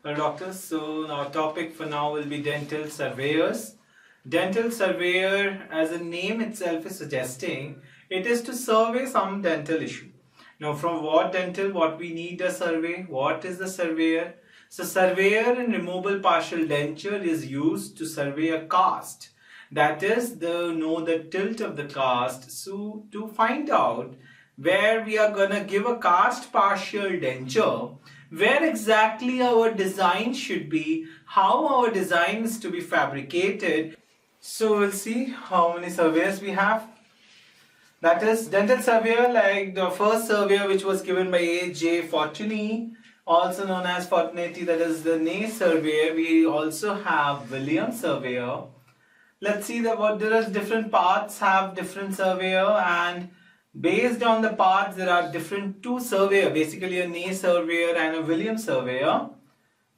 Hello doctors, so our topic for now will be dental surveyors. Dental surveyor, as the name itself is suggesting, it is to survey some dental issue. Now from what we need a survey, what is the surveyor? So surveyor in removable partial denture is used to survey a cast. That is, the tilt of the cast, so to find out where we are gonna give a cast partial denture, where exactly our design should be, how our design is to be fabricated. So we'll see how many surveyors we have. That is dental surveyor, like the first surveyor which was given by A.J. Fortuny, also known as Fortunetti, that is the NEET surveyor. We also have William surveyor. Let's see that there are different parts have different surveyor, and based on the parts there are different two surveyor, basically a NEET surveyor and a William surveyor.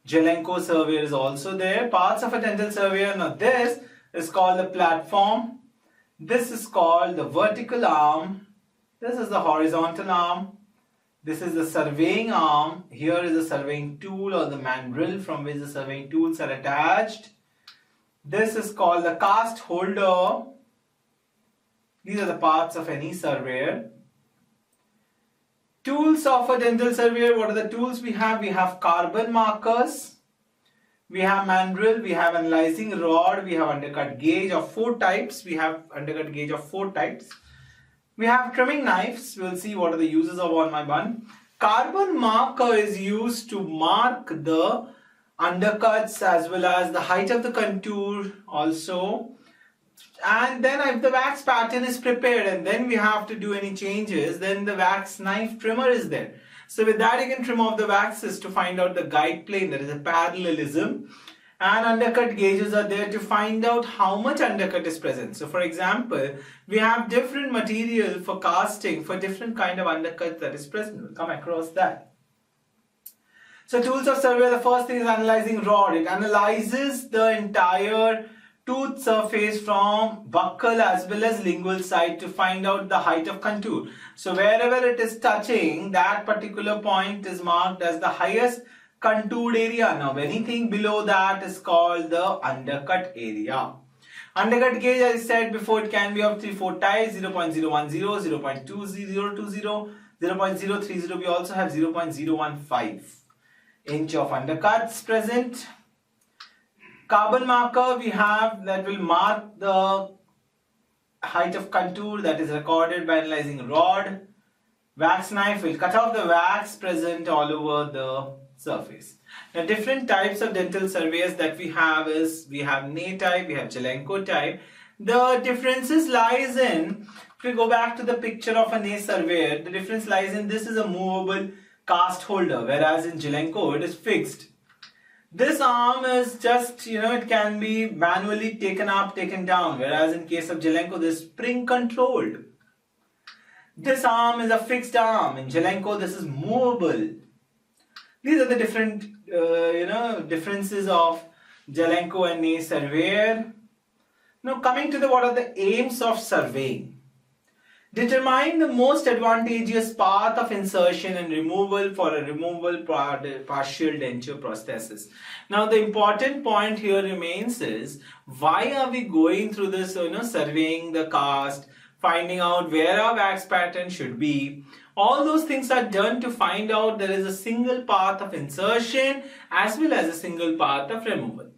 Jelenko surveyor is also there. Parts of a dental surveyor. Now this is called the platform. This is called the vertical arm. This is the horizontal arm. This is the surveying arm. Here is the surveying tool or the mandrel from which the surveying tools are attached. This is called the cast holder. These are the parts of any surveyor. Tools of a dental surveyor. What are the tools we have? We have carbon markers. We have mandrel. We have analyzing rod. We have undercut gauge of 4 types. We have undercut gauge of 4 types. We have trimming knives. We'll see what are the uses of on my bun. Carbon marker is used to mark the undercuts as well as the height of the contour also. And then if the wax pattern is prepared and then we have to do any changes, then the wax knife trimmer is there. So with that you can trim off the waxes to find out the guide plane, that is a parallelism. And undercut gauges are there to find out how much undercut is present. So for example, we have different material for casting for different kind of undercut that is present. We'll come across that. So tools of survey, the first thing is analyzing rod. It analyzes the entire tooth surface from buccal as well as lingual side to find out the height of contour. So wherever it is touching, that particular point is marked as the highest contoured area. Now anything below that is called the undercut area. Undercut gauge, as I said before, it can be of 3-4 types: 0.010, 0.2020, 0.030. We also have 0.015 inch of undercuts present. Carbon marker we have that will mark the height of contour that is recorded by analyzing rod. Wax knife will cut off the wax present all over the surface. Now different types of dental surveyors that we have is, we have NEET type, we have Jelenko type. The differences lies in, if we go back to the picture of a NEET surveyor, the difference lies in this is a movable cast holder, whereas in Jelenko it is fixed. This arm is just, it can be manually taken up, taken down, whereas in case of Jelenko this is spring controlled. This arm is a fixed arm. In Jelenko this is movable. These are the different differences of Jelenko and NEET surveyor. Now coming to what are the aims of surveying. Determine the most advantageous path of insertion and removal for a removable partial denture prosthesis. Now the important point here remains is, why are we going through this, surveying the cast, finding out where our wax pattern should be. All those things are done to find out there is a single path of insertion as well as a single path of removal.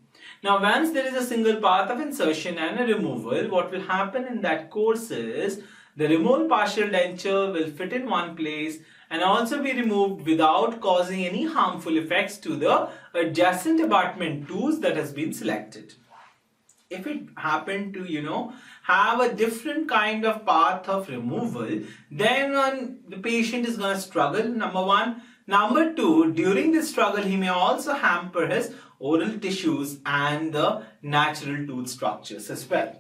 Now once there is a single path of insertion and a removal, what will happen in that course is, the removed partial denture will fit in one place and also be removed without causing any harmful effects to the adjacent abutment tooth that has been selected. If it happened to, have a different kind of path of removal, then the patient is going to struggle, number one. Number two, during this struggle, he may also hamper his oral tissues and the natural tooth structures as well.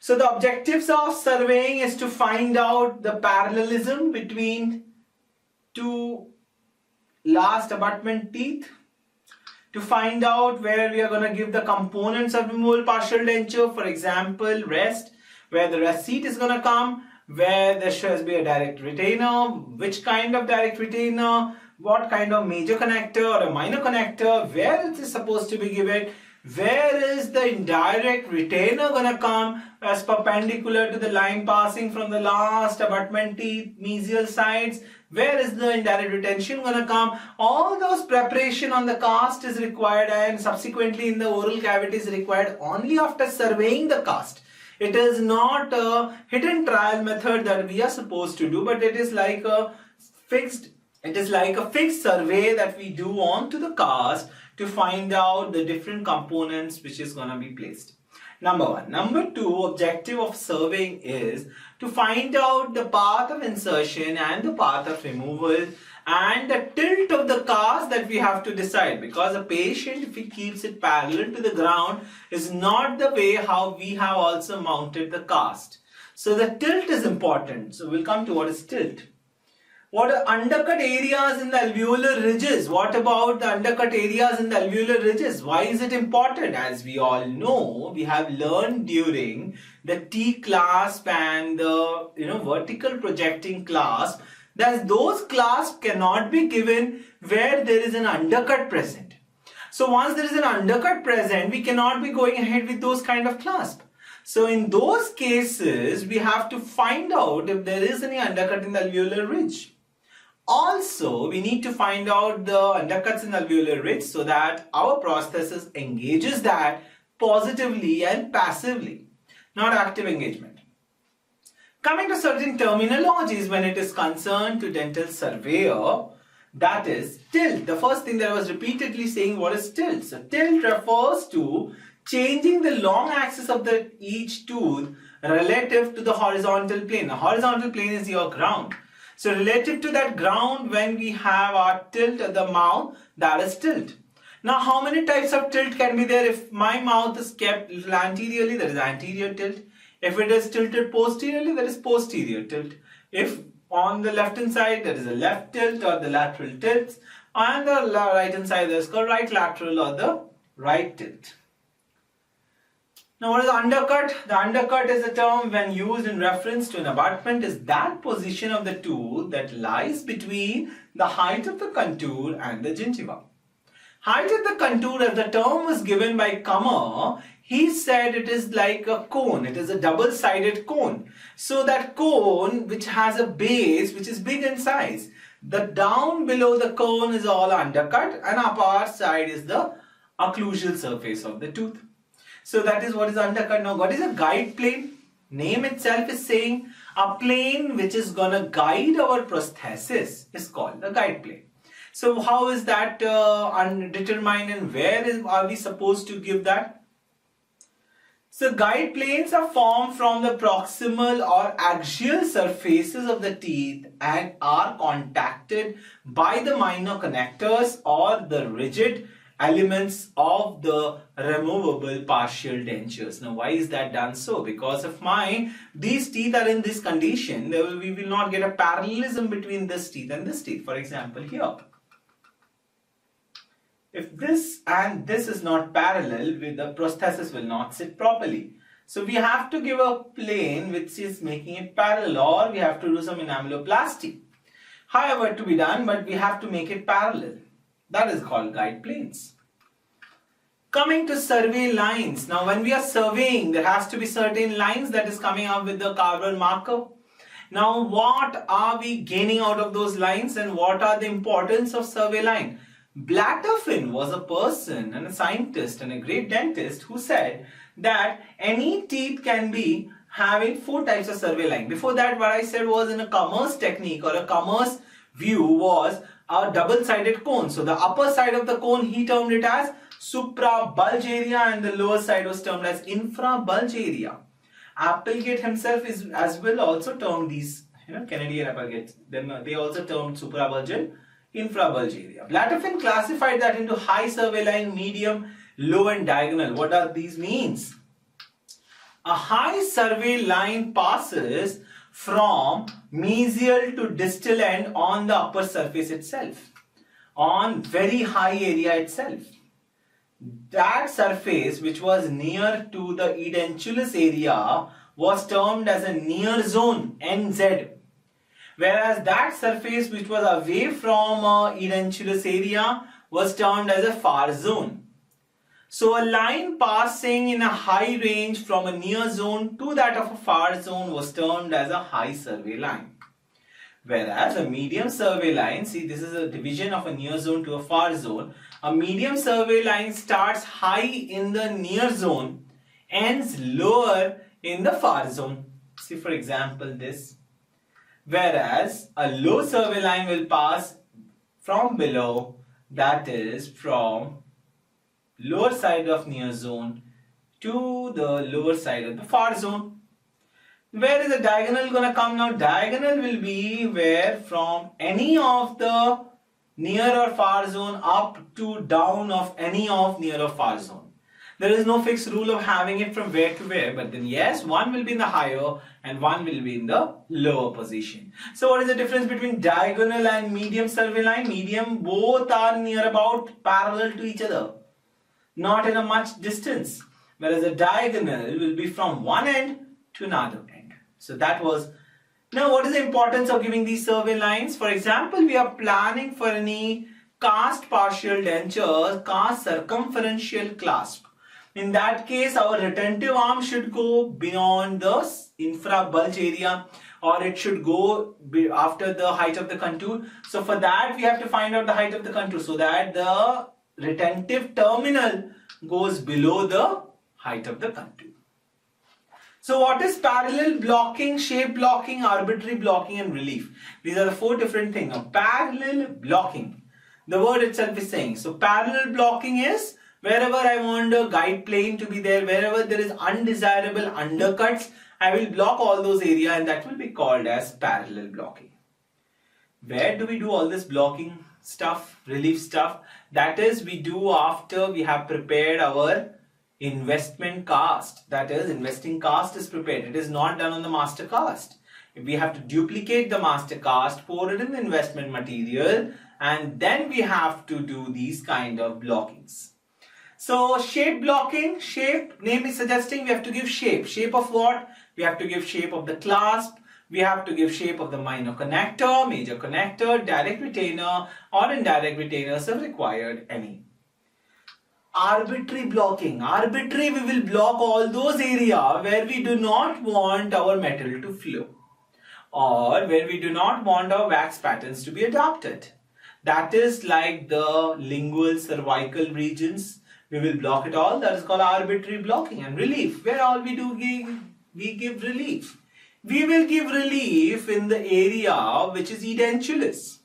So the objectives of surveying is to find out the parallelism between two last abutment teeth, to find out where we are going to give the components of removable partial denture, for example, rest, where the rest seat is going to come, where there should be a direct retainer, which kind of direct retainer, what kind of major connector or a minor connector, where it is supposed to be given, where is the indirect retainer gonna come as perpendicular to the line passing from the last abutment teeth, mesial sides, where is the indirect retention gonna come. All those preparation on the cast is required, and subsequently in the oral cavity is required only after surveying the cast. It is not a hidden trial method that we are supposed to do, but it is like a fixed survey that we do onto the cast to find out the different components which is going to be placed. Number one. Number two, objective of surveying is to find out the path of insertion and the path of removal and the tilt of the cast that we have to decide, because a patient, if he keeps it parallel to the ground, is not the way how we have also mounted the cast. So the tilt is important. So we'll come to what is tilt. What are undercut areas in the alveolar ridges? What about the undercut areas in the alveolar ridges? Why is it important? As we all know, we have learned during the T-clasp and the vertical projecting clasp that those clasps cannot be given where there is an undercut present. So once there is an undercut present, we cannot be going ahead with those kind of clasp. So in those cases, we have to find out if there is any undercut in the alveolar ridge. Also, we need to find out the undercuts in the alveolar ridge so that our prosthesis engages that positively and passively, not active engagement. Coming to certain terminologies when it is concerned to dental surveyor, that is tilt. The first thing that I was repeatedly saying, what is tilt? So tilt refers to changing the long axis of each tooth relative to the horizontal plane. The horizontal plane is your ground. So relative to that ground, when we have our tilt at the mouth, that is tilt. Now how many types of tilt can be there? If my mouth is kept anteriorly, there is anterior tilt. If it is tilted posteriorly, there is posterior tilt. If on the left hand side, there is a left tilt or the lateral tilts. On the right hand side, there is called right lateral or the right tilt. Now what is undercut? The undercut is a term when used in reference to an abutment is that position of the tooth that lies between the height of the contour and the gingiva. Height of the contour, as the term was given by Kammer, he said it is like a cone. It is a double-sided cone. So that cone which has a base which is big in size. The down below the cone is all undercut and upper side is the occlusal surface of the tooth. So that is what is undercut. Now what is a guide plane? Name itself is saying a plane which is going to guide our prosthesis is called the guide plane. So how is that determined and where are we supposed to give that? So guide planes are formed from the proximal or axial surfaces of the teeth and are contacted by the minor connectors or the rigid elements of the removable partial dentures. Now why is that done so? Because if these teeth are in this condition, we will not get a parallelism between this teeth and this teeth. For example, here. If this and this is not parallel, the prosthesis will not sit properly. So we have to give a plane which is making it parallel, or we have to do some enameloplasty. However, to be done, but we have to make it parallel. That is called guide planes. Coming to survey lines. Now when we are surveying, there has to be certain lines that is coming up with the carbon marker. Now what are we gaining out of those lines and what are the importance of survey line? Blatterfin was a person and a scientist and a great dentist who said that any teeth can be having 4 types of survey line. Before that, what I said was in a Kammer's technique or a Kammer's view was a double-sided cone. So the upper side of the cone, he termed it as supra-bulge area and the lower side was termed as infra-bulge area. Applegate himself is as well also termed these, Kennedy and Applegate, they also termed supra-bulge and infra-bulge area. Blatterfin classified that into high survey line, medium, low and diagonal. What are these means? A high survey line passes from mesial to distal end on the upper surface itself, on very high area itself. That surface which was near to the edentulous area was termed as a near zone, NZ. whereas that surface which was away from edentulous area was termed as a far zone. So a line passing in a high range from a near zone to that of a far zone was termed as a high survey line. Whereas a medium survey line, see this is a division of a near zone to a far zone. A medium survey line starts high in the near zone, ends lower in the far zone. See for example this. Whereas a low survey line will pass from below, that is from lower side of near zone to the lower side of the far zone. Where is the diagonal going to come now? Diagonal will be where from any of the near or far zone up to down of any of near or far zone. There is no fixed rule of having it from where to where, but then yes, one will be in the higher and one will be in the lower position. So what is the difference between diagonal and medium survey line? Medium, both are near about parallel to each other, not in a much distance, whereas a diagonal will be from one end to another end. So that was. Now what is the importance of giving these survey lines? For example, we are planning for any cast partial dentures, cast circumferential clasp. In that case, our retentive arm should go beyond the infra bulge area, or it should go after the height of the contour. So for that we have to find out the height of the contour so that the retentive terminal goes below the height of the contour. So what is parallel blocking, shape blocking, arbitrary blocking and relief? These are the four different things. Now, parallel blocking, the word itself is saying. So parallel blocking is wherever I want a guide plane to be there, wherever there is undesirable undercuts, I will block all those areas and that will be called as parallel blocking. Where do we do all this blocking stuff, relief stuff? That is, we do after we have prepared our investment cast. That is, investing cast is prepared. It is not done on the master cast. We have to duplicate the master cast, pour it in the investment material, and then we have to do these kind of blockings. So shape blocking, shape, name is suggesting we have to give shape. Shape of what? We have to give shape of the clasp. We have to give shape of the minor connector, major connector, direct retainer or indirect retainers if required any. Arbitrary blocking. Arbitrary, we will block all those areas where we do not want our metal to flow or where we do not want our wax patterns to be adopted. That is like the lingual, cervical regions. We will block it all. That is called arbitrary blocking. And relief, where all we do we give relief. We will give relief in the area which is edentulous.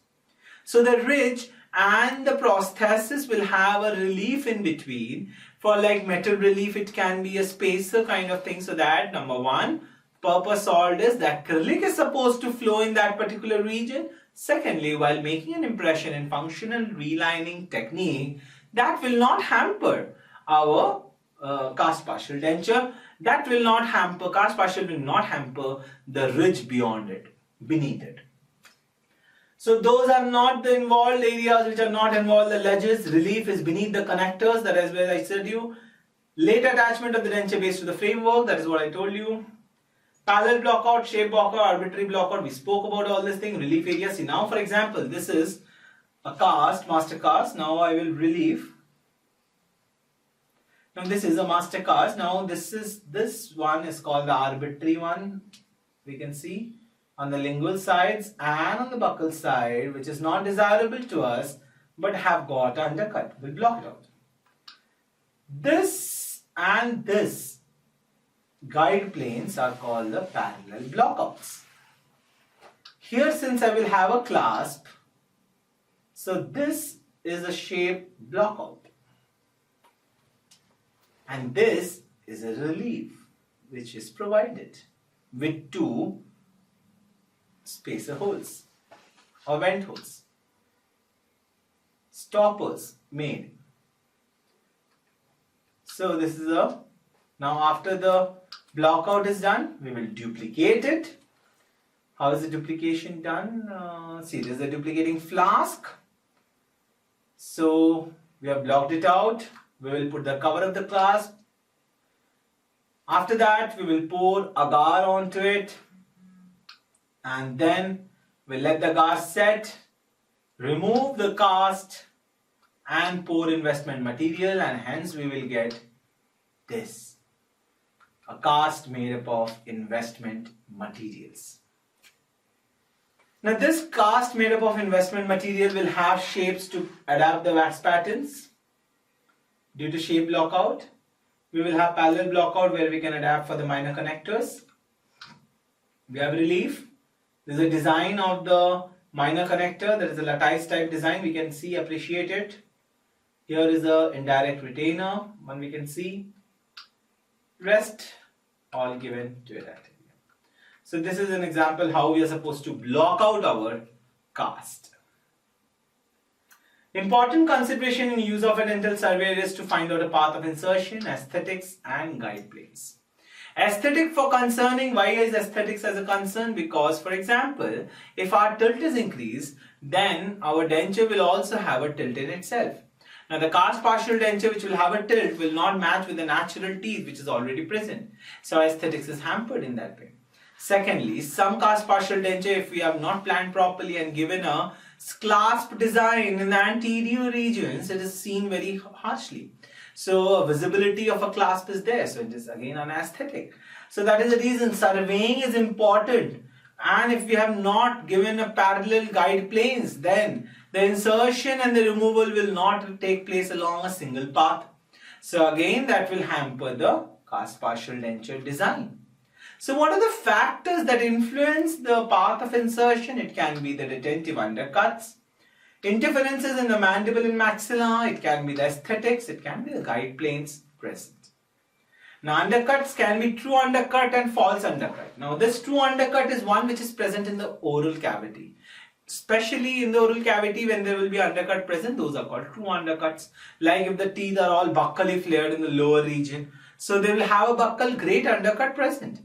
So the ridge and the prosthesis will have a relief in between. For like metal relief, it can be a spacer kind of thing. So that number one, purpose solved is that acrylic is supposed to flow in that particular region. Secondly, while making an impression in functional relining technique, that will not hamper our cast partial denture. That will not hamper, cast partial will not hamper the ridge beyond it, beneath it. So those are not the involved areas which are not involved. The ledges, relief is beneath the connectors, that is where I said you. Late attachment of the denture base to the framework, that is what I told you. Parallel blockout, shape blockout, arbitrary blockout, we spoke about all this thing. Relief areas. See now for example, this is a cast, master cast. Now I will relieve. Now this is a master cast. Now this one is called the arbitrary one. We can see on the lingual sides and on the buccal side, which is not desirable to us, but have got undercut. We'll block it out. This and this guide planes are called the parallel blockouts. Here, since I will have a clasp, so this is a shape blockout. And this is a relief which is provided with two spacer holes or vent holes. Stoppers made. So this is a, now after the blockout is done, we will duplicate it. How is the duplication done? See, this is a duplicating flask. So we have blocked it out. We will put the cover of the clasp. After that, we will pour agar onto it. And then We'll let the cast set, remove the cast and pour investment material, and hence we will get this, a cast made up of investment materials. Now this cast made up of investment material will have shapes to adapt the wax patterns. Due to shape blockout, we will have parallel blockout where we can adapt for the minor connectors. We have relief. This is a design of the minor connector, that is a lattice type design. We can see, appreciate it. Here is a indirect retainer, one we can see. Rest all given to it. So this is an example how we are supposed to block out our cast. Important consideration in use of a dental surveyor is to find out a path of insertion, aesthetics and guide planes. Aesthetic for concerning, why is aesthetics as a concern? Because for example, if our tilt is increased, then our denture will also have a tilt in itself. Now the cast partial denture which will have a tilt will not match with the natural teeth which is already present. So aesthetics is hampered in that way. Secondly, some cast partial denture, if we have not planned properly and given a clasp design in the anterior regions, it is seen very harshly. So visibility of a clasp is there. So it is again an aesthetic. So that is the reason surveying is important. And if we have not given a parallel guide planes, then the insertion and the removal will not take place along a single path. So again that will hamper the cast partial denture design. So what are the factors that influence the path of insertion? It can be the retentive undercuts, interferences in the mandible and maxilla, it can be the aesthetics, it can be the guide planes present. Now undercuts can be true undercut and false undercut. Now this true undercut is one which is present in the oral cavity. Especially in the oral cavity when there will be undercut present, those are called true undercuts. Like if the teeth are all buccally flared in the lower region, so they will have a buccal great undercut present.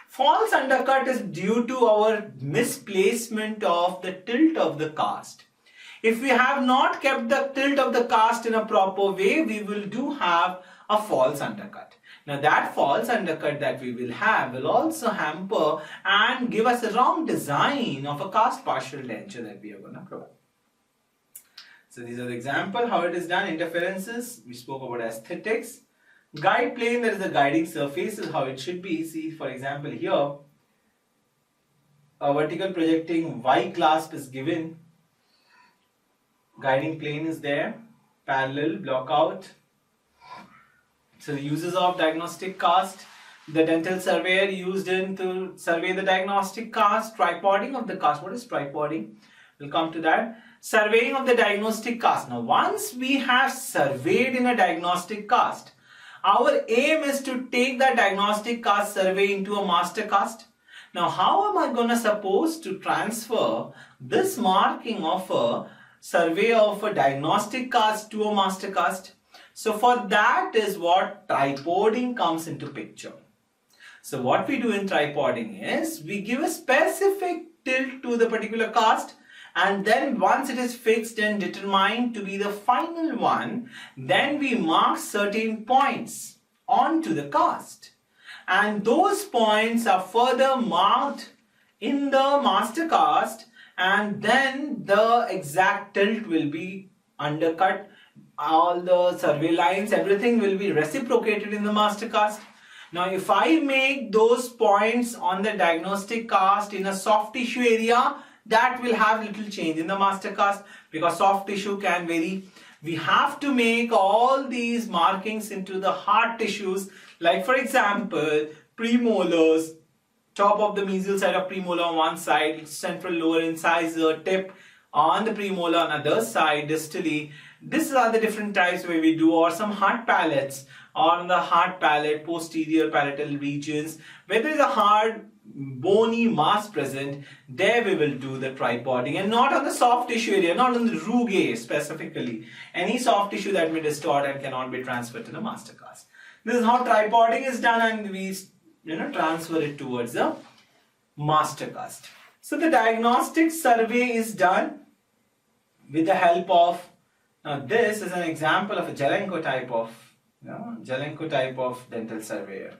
False undercut is due to our misplacement of the tilt of the cast. If we have not kept the tilt of the cast in a proper way, we will have a false undercut. Now that false undercut that we will have will also hamper and give us a wrong design of a cast partial denture that we are going to provide. So these are the example how it is done. Interferences, we spoke about aesthetics. Guide plane, there is a guiding surface, is how it should be. See, for example, here a vertical projecting Y clasp is given. Guiding plane is there. Parallel, block out. So the uses of diagnostic cast. The dental surveyor used in to survey the diagnostic cast. Tripoding of the cast. What is tripoding? We'll come to that. Surveying of the diagnostic cast. Now once we have surveyed in a diagnostic cast, our aim is to take that diagnostic cast survey into a master cast. Now how am I going to suppose to transfer this marking of a survey of a diagnostic cast to a master cast? So for that is what tripoding comes into picture. So what we do in tripoding is we give a specific tilt to the particular cast, and then once it is fixed and determined to be the final one, then we mark certain points onto the cast. And those points are further marked in the master cast, and then the exact tilt will be undercut. All the survey lines, everything will be reciprocated in the master cast. Now if I make those points on the diagnostic cast in a soft tissue area, that will have little change in the master cast because soft tissue can vary. We have to make all these markings into the hard tissues, like for example premolars, top of the mesial side of premolar on one side, central lower incisor, tip on the premolar on other side distally. These are the different types where we do, or some hard palates, or on the hard palate, posterior palatal regions, where there is a hard bony mass present, there we will do the tripoding, and not on the soft tissue area, not on the rugae specifically. Any soft tissue that may distort and cannot be transferred to the master cast. This is how tripoding is done, and we transfer it towards the master cast. So the diagnostic survey is done with the help of, now this is an example of a Jelenko type of dental surveyor.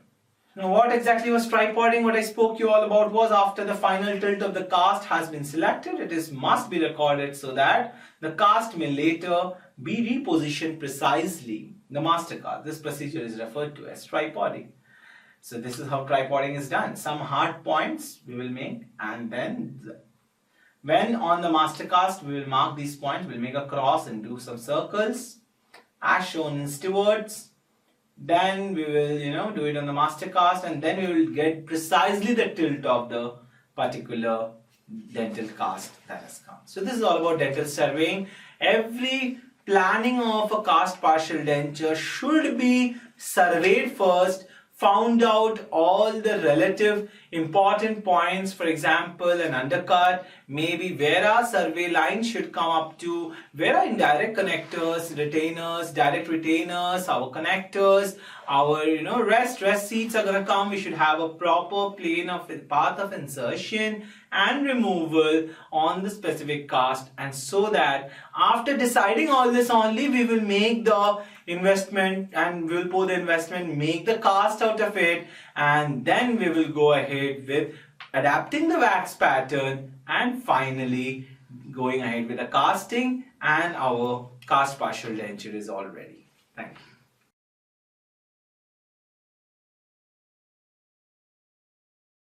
Now what exactly was tripoding? What I spoke you all about was after the final tilt of the cast has been selected, it must be recorded so that the cast may later be repositioned precisely in the master cast. This procedure is referred to as tripoding. So this is how tripoding is done. Some hard points we will make, and then when on the master cast we will mark these points, we'll make a cross and do some circles as shown in stewards. Then we will do it on the master cast, and then we will get precisely the tilt of the particular dental cast that has come. So this is all about dental surveying. Every planning of a cast partial denture should be surveyed first, found out all the relative important points. For example, an undercut, maybe where our survey line should come up to, where our indirect connectors, retainers, direct retainers, our connectors, our rest seats are going to come. We should have a proper plane of path of insertion and removal on the specific cast, and so that after deciding all this only we will make the investment, and we will pour the investment, make the cast out of it, and then we will go ahead with adapting the wax pattern and finally going ahead with the casting, and our cast partial denture is all ready. Thank you.